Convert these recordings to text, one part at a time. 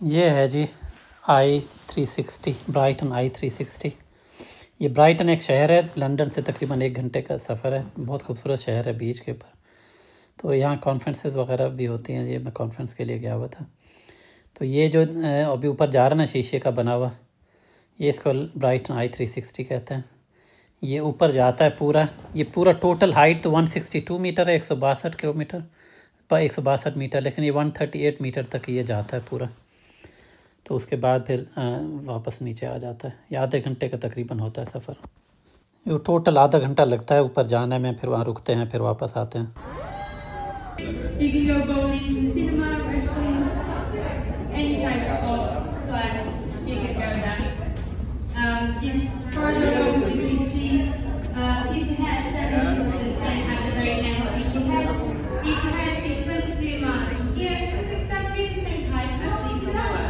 ये है जी I360, Brighton I360। ये ब्राइटन एक शहर है, लंदन से तकरीबन 1 घंटे का सफ़र है। बहुत खूबसूरत शहर है बीच के ऊपर। तो यहाँ कॉन्फ्रेंसेस वगैरह भी होती हैं। ये मैं कॉन्फ्रेंस के लिए गया हुआ था। तो ये जो अभी ऊपर जा रहा है ना, शीशे का बना हुआ, ये इसको ब्राइटन I360 कहते हैं। ये ऊपर जाता है पूरा, ये पूरा टोटल हाइट तो 162 मीटर है, 162 किलोमीटर पर 162 मीटर, लेकिन ये 138 मीटर तक ये जाता है पूरा। तो उसके बाद फिर वापस नीचे आ जाता है। ये आधे घंटे का तकरीबन होता है सफ़र। ये टोटल आधा घंटा लगता है ऊपर जाने में, फिर वहाँ रुकते हैं, फिर वापस आते हैं। You can go bowling, cinema, restaurants, any type of class you can go there. Just further along, as you can see, Seafood services this time at the very end of each hotel. Each hotel is 22 miles from here. It's exactly the same height as Leeds Tower.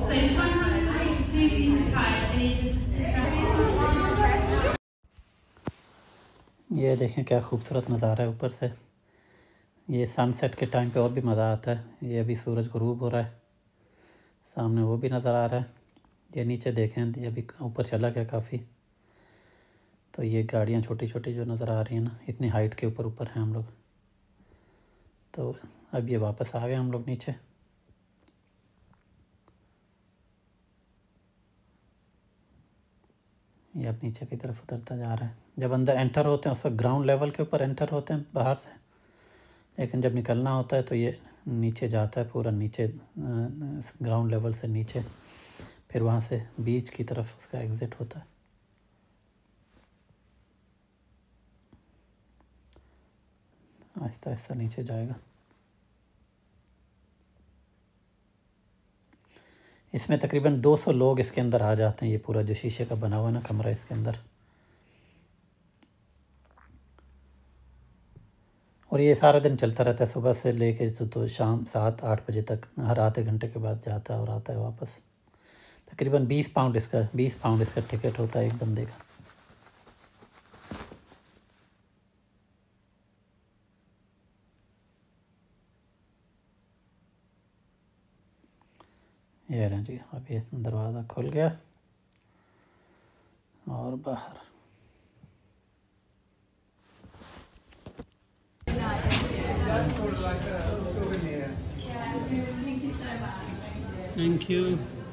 So it's 162 meters high and it's ये देखें क्या खूबसूरत नज़ारा है ऊपर से। ये sunset के टाइम पे और भी मज़ा आता है। ये अभी सूरज ग़ुरूब हो रहा है, सामने वो भी नज़र आ रहा है। ये नीचे देखें, ये अभी ऊपर चला गया काफ़ी। तो ये गाड़ियाँ छोटी छोटी जो नज़र आ रही हैं ना, इतनी हाइट के ऊपर हैं हम लोग। तो अब ये वापस आ गए हम लोग नीचे। ये अब नीचे की तरफ उतरता जा रहा है। जब अंदर एंटर होते हैं उस वक्त ग्राउंड लेवल के ऊपर एंटर होते हैं बाहर से, लेकिन जब निकलना होता है तो ये नीचे जाता है पूरा, नीचे ग्राउंड लेवल से नीचे, फिर वहाँ से बीच की तरफ उसका एग्ज़िट होता है। आहिस्ता आहिस्ता नीचे जाएगा। इसमें तकरीबन 200 लोग इसके अंदर आ जाते हैं। ये पूरा जो शीशे का बना हुआ ना कमरा, इसके अंदर। और ये सारा दिन चलता रहता है, सुबह से लेके तो शाम 7-8 बजे तक। हर आधे घंटे के बाद जाता है और आता है वापस। तकरीबन 20 पाउंड इसका टिकट होता है एक बंदे का। ये रहा जी, अब ये दरवाज़ा खुल गया और बाहर। Thank you.